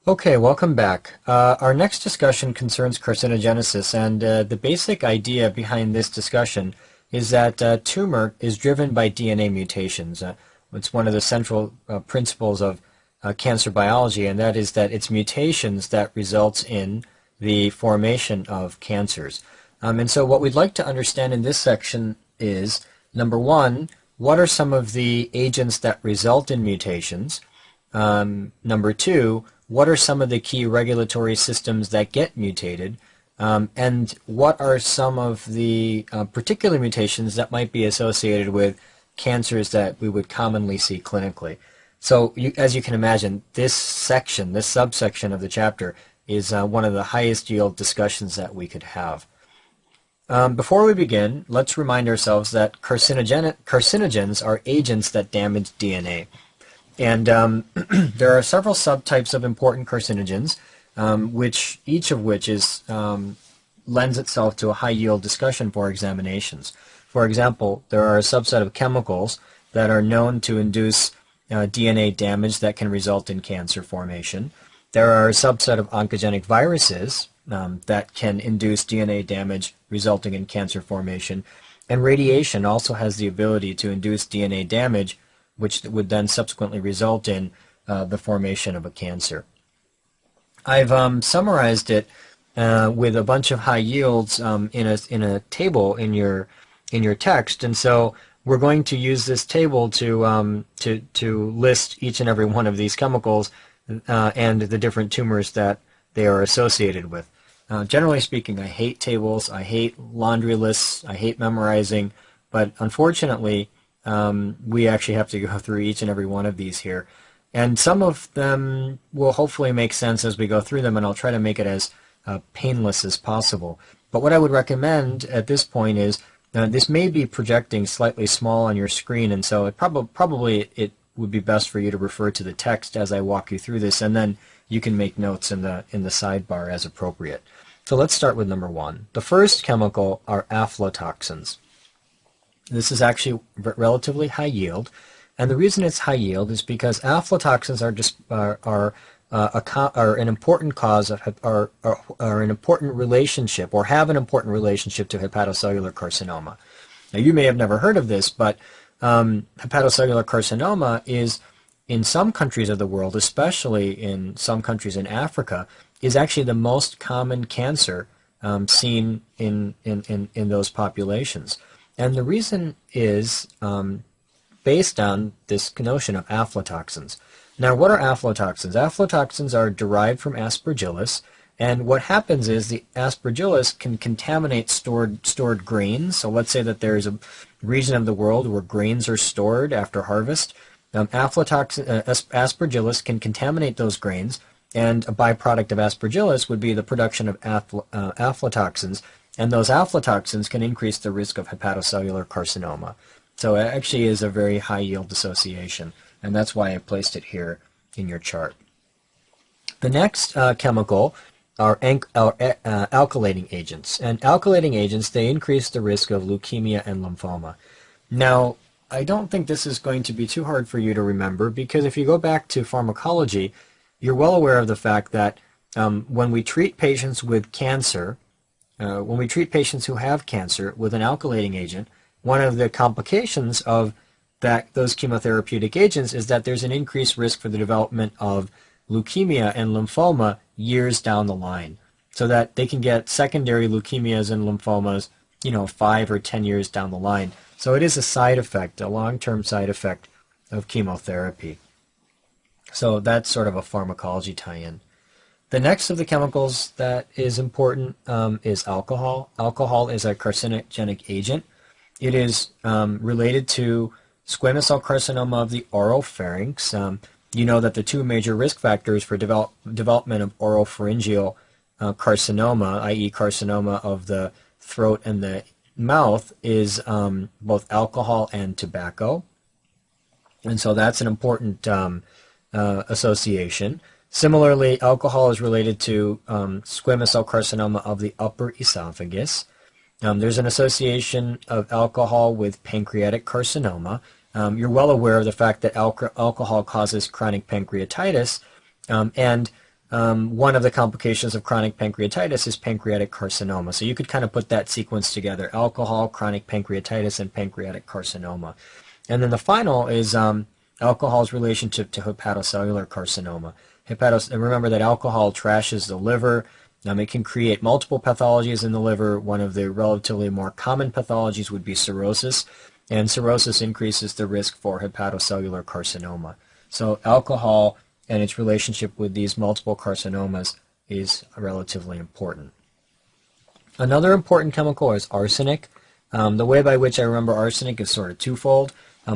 Okay, welcome back. Our next discussion concerns carcinogenesis, and the basic idea behind this discussion is that tumor is driven by DNA mutations. It's one of the central principles of cancer biology, and that is that it's mutations that results in the formation of cancers. And so what we'd like to understand in this section is, number one, what are some of the agents that result in mutations? Number two, what are some of the key regulatory systems that get mutated? And what are some of the particular mutations that might be associated with cancers that we would commonly see clinically? So as you can imagine, this section, this subsection of the chapter is one of the highest yield discussions that we could have. Before we begin, let's remind ourselves that carcinogens are agents that damage DNA. And there are several subtypes of important carcinogens, each of which lends itself to a high-yield discussion for examinations. For example, there are a subset of chemicals that are known to induce DNA damage that can result in cancer formation. There are a subset of oncogenic viruses that can induce DNA damage resulting in cancer formation. And radiation also has the ability to induce DNA damage, which would then subsequently result in the formation of a cancer. I've summarized it with a bunch of high yields in a table in your text, and so we're going to use this table to list each and every one of these chemicals and the different tumors that they are associated with. Generally speaking, I hate tables, I hate laundry lists, I hate memorizing, but unfortunately, we actually have to go through each and every one of these here. And some of them will hopefully make sense as we go through them, and I'll try to make it as painless as possible. But what I would recommend at this point is, this may be projecting slightly small on your screen, and so probably it would be best for you to refer to the text as I walk you through this, and then you can make notes in the sidebar as appropriate. So let's start with number one. The first chemical are aflatoxins. This is actually relatively high yield, and the reason it's high yield is because aflatoxins are an important cause of are an important relationship, or have an important relationship to hepatocellular carcinoma. Now, you may have never heard of this, but hepatocellular carcinoma is, in some countries of the world, especially in some countries in Africa, is actually the most common cancer seen in those populations. And the reason is based on this notion of aflatoxins. Now, what are aflatoxins? Aflatoxins are derived from aspergillus, and what happens is the aspergillus can contaminate stored grains. So let's say that there's a region of the world where grains are stored after harvest. Aspergillus can contaminate those grains, and a byproduct of aspergillus would be the production of aflatoxins, and those aflatoxins can increase the risk of hepatocellular carcinoma. So it actually is a very high yield association, and that's why I placed it here in your chart. The next chemical are alkylating agents, and alkylating agents, they increase the risk of leukemia and lymphoma. Now, I don't think this is going to be too hard for you to remember, because if you go back to pharmacology, you're well aware of the fact that when we treat patients with cancer, when we treat patients who have cancer with an alkylating agent, one of the complications of those chemotherapeutic agents is that there's an increased risk for the development of leukemia and lymphoma years down the line, so that they can get secondary leukemias and lymphomas, 5 or 10 years down the line. So it is a side effect, a long-term side effect of chemotherapy. So that's sort of a pharmacology tie-in. The next of the chemicals that is important is alcohol. Alcohol is a carcinogenic agent. It is related to squamous cell carcinoma of the oropharynx. You know that the two major risk factors for development of oropharyngeal carcinoma, i.e. carcinoma of the throat and the mouth, is both alcohol and tobacco. And so that's an important association. Similarly, alcohol is related to squamous cell carcinoma of the upper esophagus. There's an association of alcohol with pancreatic carcinoma. You're well aware of the fact that alcohol causes chronic pancreatitis, and one of the complications of chronic pancreatitis is pancreatic carcinoma. So you could kind of put that sequence together: alcohol, chronic pancreatitis, and pancreatic carcinoma. And then the final is alcohol's relationship to hepatocellular carcinoma. And remember that alcohol trashes the liver. It can create multiple pathologies in the liver. One of the relatively more common pathologies would be cirrhosis, and cirrhosis increases the risk for hepatocellular carcinoma. So alcohol and its relationship with these multiple carcinomas is relatively important. Another important chemical is arsenic. The way by which I remember arsenic is sort of twofold.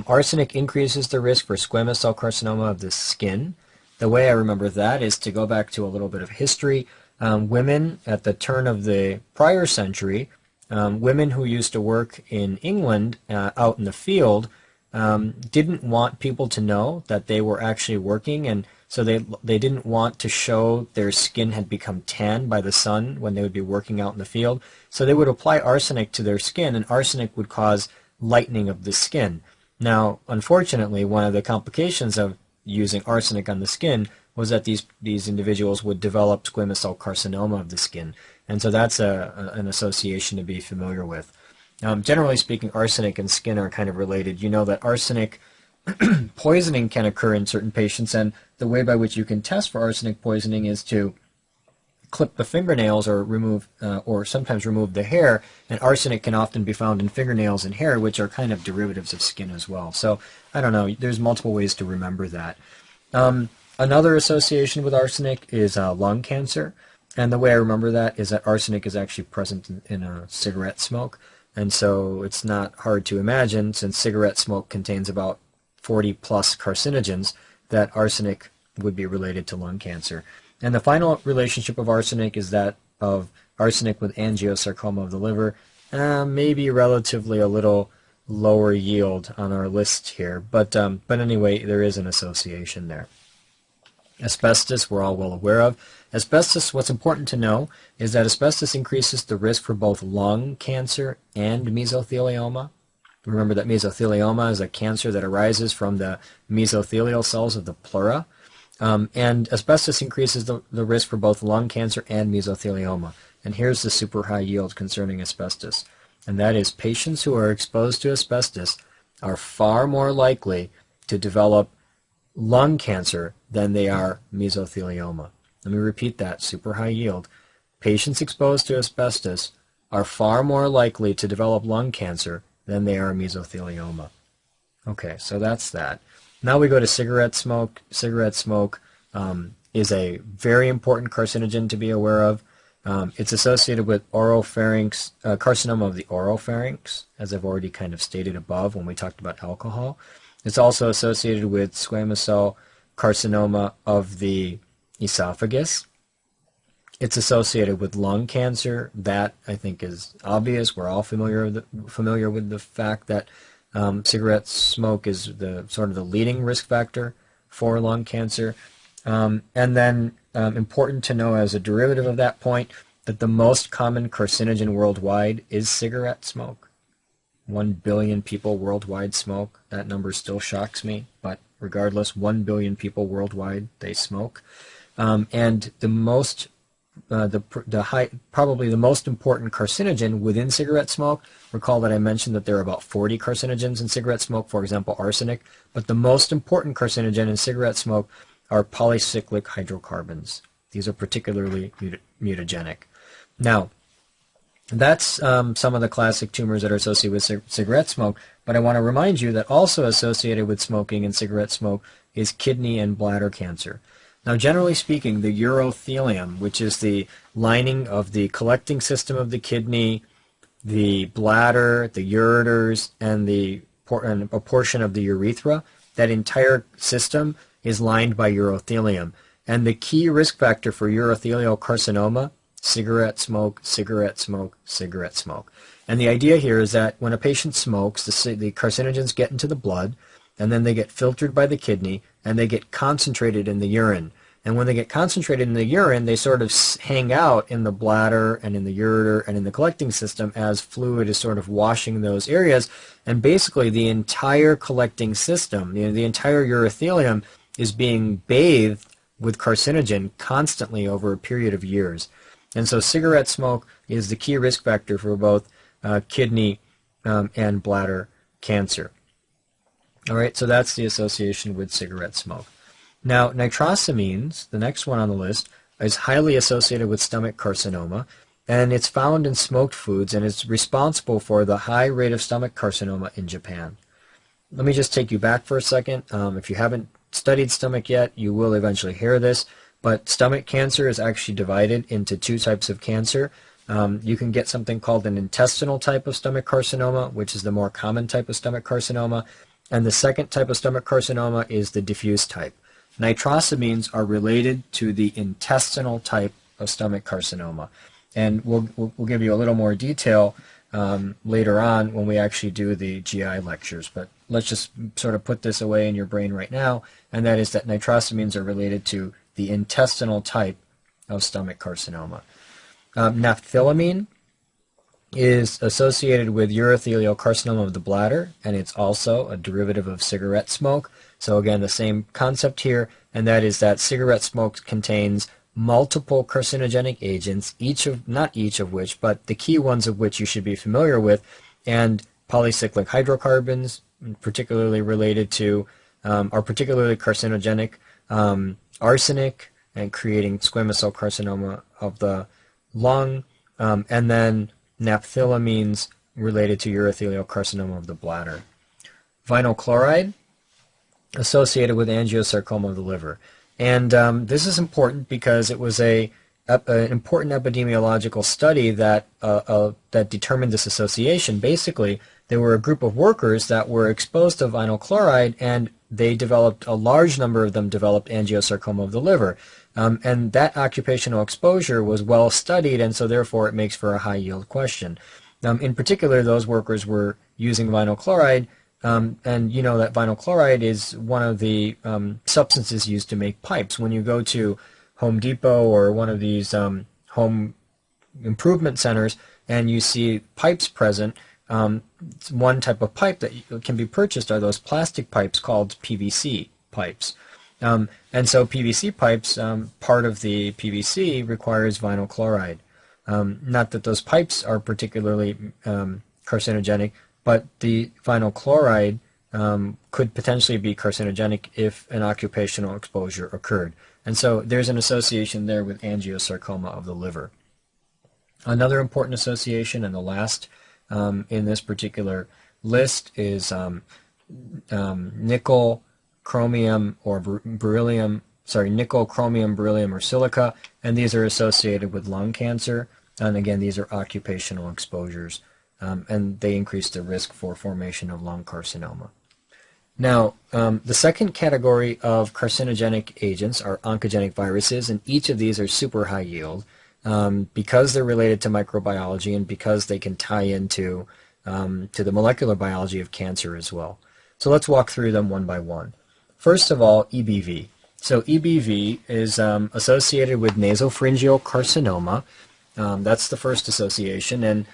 Arsenic increases the risk for squamous cell carcinoma of the skin. The way I remember that is to go back to a little bit of history. Women at the turn of the prior century, women who used to work in England out in the field, didn't want people to know that they were actually working, and so they didn't want to show their skin had become tan by the sun when they would be working out in the field. So they would apply arsenic to their skin, and arsenic would cause lightening of the skin. Now, unfortunately, one of the complications of using arsenic on the skin was that these individuals would develop squamous cell carcinoma of the skin. And so that's an association to be familiar with. Generally speaking, arsenic and skin are kind of related. You know that arsenic poisoning can occur in certain patients, and the way by which you can test for arsenic poisoning is to clip the fingernails or remove, or sometimes remove the hair, and arsenic can often be found in fingernails and hair, which are kind of derivatives of skin as well. So, I don't know, there's multiple ways to remember that. Another association with arsenic is lung cancer, and the way I remember that is that arsenic is actually present in a cigarette smoke, and so it's not hard to imagine, since cigarette smoke contains about 40 plus carcinogens, that arsenic would be related to lung cancer. And the final relationship of arsenic is that of arsenic with angiosarcoma of the liver, maybe relatively a little lower yield on our list here, but anyway, there is an association there. Asbestos, we're all well aware of. Asbestos, what's important to know is that asbestos increases the risk for both lung cancer and mesothelioma. Remember that mesothelioma is a cancer that arises from the mesothelial cells of the pleura. And asbestos increases the risk for both lung cancer and mesothelioma. And here's the super high yield concerning asbestos. And that is, patients who are exposed to asbestos are far more likely to develop lung cancer than they are mesothelioma. Let me repeat that, super high yield. Patients exposed to asbestos are far more likely to develop lung cancer than they are mesothelioma. Okay, so that's that. Now we go to cigarette smoke. Cigarette smoke is a very important carcinogen to be aware of. It's associated with oropharynx, carcinoma of the oropharynx, as I've already kind of stated above when we talked about alcohol. It's also associated with squamous cell carcinoma of the esophagus. It's associated with lung cancer. That, I think, is obvious. We're all familiar with the fact that cigarette smoke is the sort of the leading risk factor for lung cancer. And then important to know as a derivative of that point that the most common carcinogen worldwide is cigarette smoke. 1 billion people worldwide smoke. That number still shocks me, but regardless, 1 billion people worldwide, they smoke. And the most probably the most important carcinogen within cigarette smoke, recall that I mentioned that there are about 40 carcinogens in cigarette smoke, for example, arsenic, but the most important carcinogen in cigarette smoke are polycyclic hydrocarbons. These are particularly mutagenic. Now, that's some of the classic tumors that are associated with cigarette smoke, but I want to remind you that also associated with smoking and cigarette smoke is kidney and bladder cancer. Now, generally speaking, the urothelium, which is the lining of the collecting system of the kidney, the bladder, the ureters, and a portion of the urethra, that entire system is lined by urothelium. And the key risk factor for urothelial carcinoma, cigarette smoke, cigarette smoke, cigarette smoke. And the idea here is that when a patient smokes, the carcinogens get into the blood, and then they get filtered by the kidney, and they get concentrated in the urine. And when they get concentrated in the urine, they sort of hang out in the bladder and in the ureter and in the collecting system as fluid is sort of washing those areas. And basically the entire collecting system, the entire urothelium is being bathed with carcinogen constantly over a period of years. And so cigarette smoke is the key risk factor for both kidney and bladder cancer. All right, so that's the association with cigarette smoke. Now, nitrosamines, the next one on the list, is highly associated with stomach carcinoma, and it's found in smoked foods, and it's responsible for the high rate of stomach carcinoma in Japan. Let me just take you back for a second. If you haven't studied stomach yet, you will eventually hear this, but stomach cancer is actually divided into two types of cancer. You can get something called an intestinal type of stomach carcinoma, which is the more common type of stomach carcinoma, and the second type of stomach carcinoma is the diffuse type. Nitrosamines are related to the intestinal type of stomach carcinoma, and we'll give you a little more detail later on when we actually do the GI lectures, but let's just sort of put this away in your brain right now, and that is that nitrosamines are related to the intestinal type of stomach carcinoma. Naphthylamine is associated with urothelial carcinoma of the bladder, and it's also a derivative of cigarette smoke. So again, the same concept here, and that is that cigarette smoke contains multiple carcinogenic agents, not each of which, but the key ones of which you should be familiar with, and polycyclic hydrocarbons, particularly related to, are particularly carcinogenic, arsenic, and creating squamous cell carcinoma of the lung, and then naphthylamines related to urothelial carcinoma of the bladder. Vinyl chloride associated with angiosarcoma of the liver. And this is important because it was an important epidemiological study that determined this association. Basically, there were a group of workers that were exposed to vinyl chloride, and a large number of them developed angiosarcoma of the liver. And that occupational exposure was well studied, and so therefore it makes for a high yield question. In particular, those workers were using vinyl chloride, and you know that vinyl chloride is one of the substances used to make pipes. When you go to Home Depot or one of these home improvement centers and you see pipes present, one type of pipe that can be purchased are those plastic pipes called PVC pipes. And so PVC pipes, part of the PVC requires vinyl chloride. Not that those pipes are particularly carcinogenic, but the vinyl chloride could potentially be carcinogenic if an occupational exposure occurred. And so there's an association there with angiosarcoma of the liver. Another important association, and the last in this particular list, is nickel, chromium, or beryllium, nickel, chromium, beryllium, or silica, and these are associated with lung cancer. And again, these are occupational exposures, and they increase the risk for formation of lung carcinoma. Now, the second category of carcinogenic agents are oncogenic viruses, and each of these are super high yield because they're related to microbiology and because they can tie into to the molecular biology of cancer as well. So let's walk through them one by one. First of all, EBV. So EBV is associated with nasopharyngeal carcinoma. That's the first association, and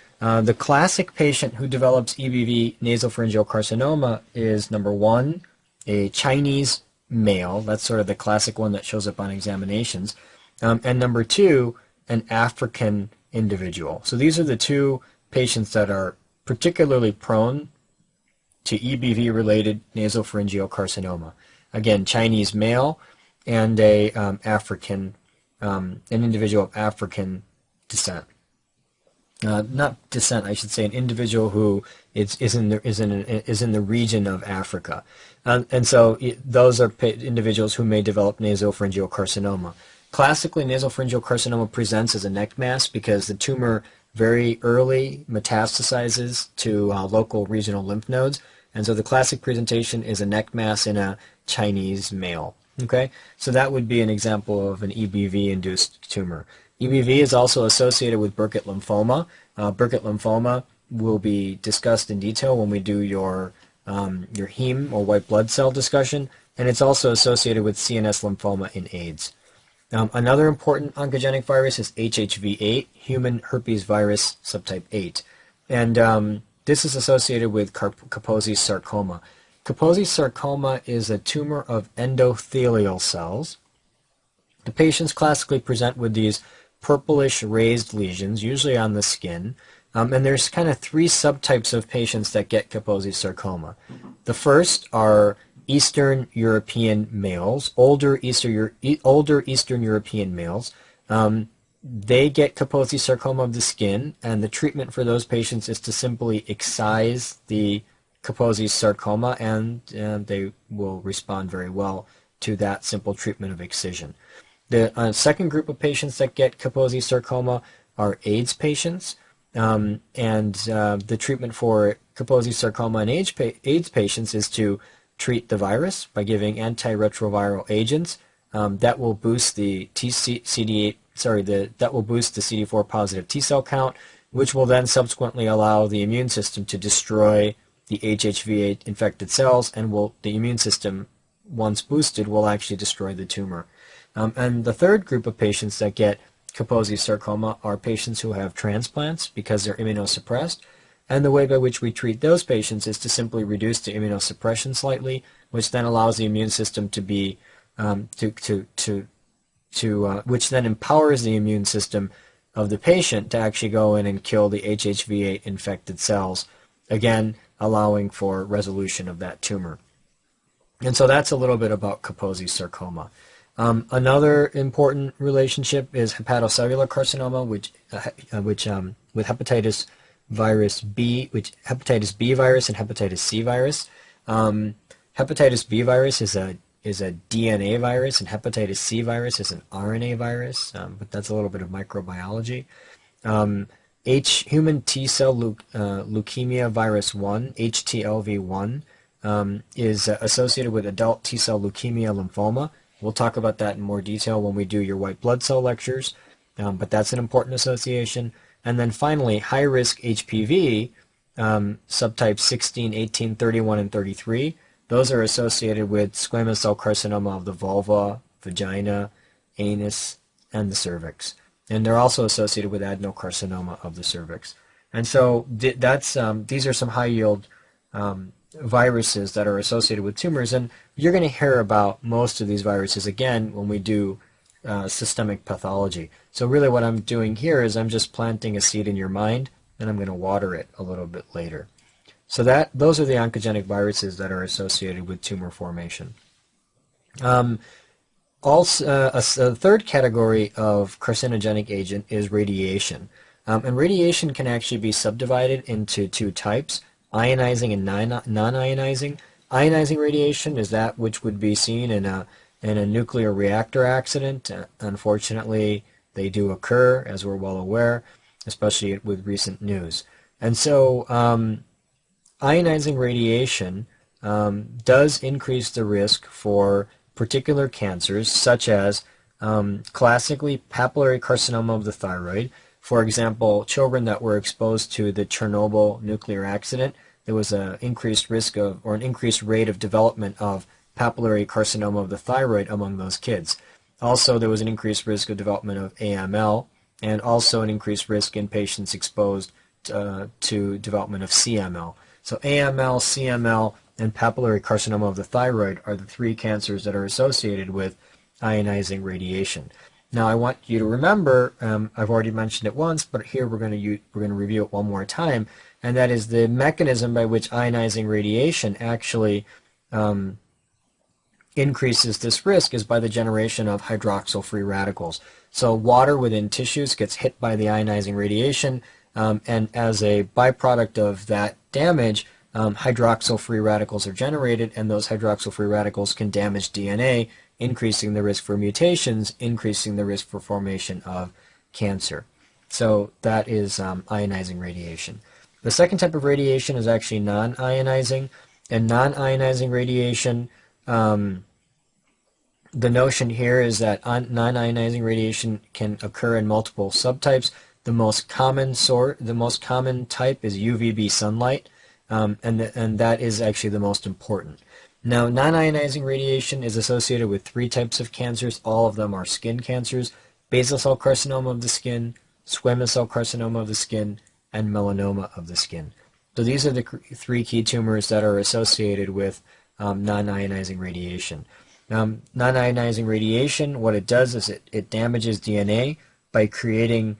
the classic patient who develops EBV nasopharyngeal carcinoma is, number one, a Chinese male. That's sort of the classic one that shows up on examinations. And number two, an African individual. So these are the two patients that are particularly prone to EBV-related nasopharyngeal carcinoma. Again, Chinese male and an individual of African descent. Not descent, I should say, an individual who is in the region of Africa, and so those are individuals who may develop nasopharyngeal carcinoma. Classically, nasopharyngeal carcinoma presents as a neck mass because the tumor very early metastasizes to local regional lymph nodes, and so the classic presentation is a neck mass in a Chinese male. Okay, so that would be an example of an EBV-induced tumor. EBV is also associated with Burkitt lymphoma. Burkitt lymphoma will be discussed in detail when we do your heme or white blood cell discussion, and it's also associated with CNS lymphoma in AIDS. Another important oncogenic virus is HHV8, human herpes virus subtype 8, and this is associated with Kaposi's sarcoma. Kaposi's sarcoma is a tumor of endothelial cells, The patients classically present with these purplish raised lesions, usually on the skin, and there's kind of three subtypes of patients that get Kaposi's sarcoma. The first are Eastern European males, older Eastern European males. They get Kaposi's sarcoma of the skin, and the treatment for those patients is to simply excise the Kaposi's sarcoma, and they will respond very well to that simple treatment of excision. The second group of patients that get Kaposi's sarcoma are AIDS patients, and the treatment for Kaposi's sarcoma in AIDS patients is to treat the virus by giving antiretroviral agents that will boost the CD4 positive T cell count, which will then subsequently allow the immune system to destroy the HHV infected cells, and the immune system, once boosted, will actually destroy the tumor. And the third group of patients that get Kaposi's sarcoma are patients who have transplants because they're immunosuppressed, and the way by which we treat those patients is to simply reduce the immunosuppression slightly, which then allows the immune system to be which then empowers the immune system of the patient to actually go in and kill the HHV8 infected cells, again allowing for resolution of that tumor. And so that's a little bit about Kaposi's sarcoma. Another important relationship is hepatocellular carcinoma, which with hepatitis B virus and hepatitis C virus. Hepatitis B virus is a DNA virus, and hepatitis C virus is an RNA virus, but that's a little bit of microbiology. Human T cell leukemia virus 1, HTLV1, is associated with adult T cell leukemia lymphoma. We'll talk about that in more detail when we do your white blood cell lectures, but that's an important association. And then finally, high-risk HPV, subtypes 16, 18, 31, and 33, those are associated with squamous cell carcinoma of the vulva, vagina, anus, and the cervix. And they're also associated with adenocarcinoma of the cervix. And so these are some high-yield viruses that are associated with tumors, and you're going to hear about most of these viruses again when we do systemic pathology. So really what I'm doing here is I'm just planting a seed in your mind, and I'm going to water it a little bit later. So those are the oncogenic viruses that are associated with tumor formation. Also, a third category of carcinogenic agent is radiation. And radiation can actually be subdivided into two types: ionizing and non-ionizing. Ionizing radiation is that which would be seen in a nuclear reactor accident. Unfortunately, they do occur, as we're well aware, especially with recent news. And so ionizing radiation does increase the risk for particular cancers, such as classically papillary carcinoma of the thyroid. For example, children that were exposed to the Chernobyl nuclear accident, there was an increased risk of, or an increased rate of development of papillary carcinoma of the thyroid among those kids. Also, there was an increased risk of development of AML, and also an increased risk in patients exposed to development of CML. So AML, CML, and papillary carcinoma of the thyroid are the three cancers that are associated with ionizing radiation. Now, I want you to remember, I've already mentioned it once, but here we're going to review it one more time, and that is the mechanism by which ionizing radiation actually increases this risk is by the generation of hydroxyl free radicals. So water within tissues gets hit by the ionizing radiation, and as a byproduct of that damage, hydroxyl free radicals are generated, and those hydroxyl free radicals can damage DNA, increasing the risk for mutations, increasing the risk for formation of cancer. So that is ionizing radiation. The second type of radiation is actually non-ionizing, and non-ionizing radiation, the notion here is that non-ionizing radiation can occur in multiple subtypes. The most common type is UVB sunlight, and that is actually the most important. Now, non-ionizing radiation is associated with three types of cancers. All of them are skin cancers: basal cell carcinoma of the skin, squamous cell carcinoma of the skin, and melanoma of the skin. So these are the three key tumors that are associated with non-ionizing radiation. Non-ionizing radiation, what it does is it damages DNA by creating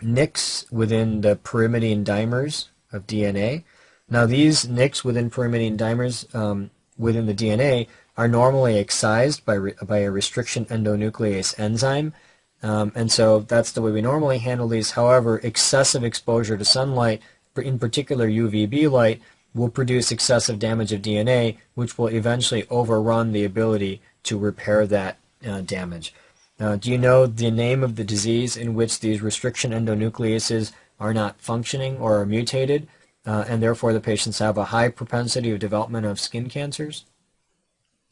nicks within the pyrimidine dimers of DNA. Now these nicks within pyrimidine dimers within the DNA are normally excised by a restriction endonuclease enzyme, and so that's the way we normally handle these. However, excessive exposure to sunlight, in particular UVB light, will produce excessive damage of DNA, which will eventually overrun the ability to repair that damage. Do you know the name of the disease in which these restriction endonucleases are not functioning or are mutated, and therefore the patients have a high propensity of development of skin cancers?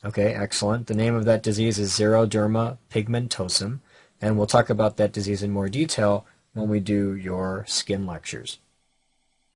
Okay, excellent. The name of that disease is xeroderma pigmentosum, and we'll talk about that disease in more detail when we do your skin lectures.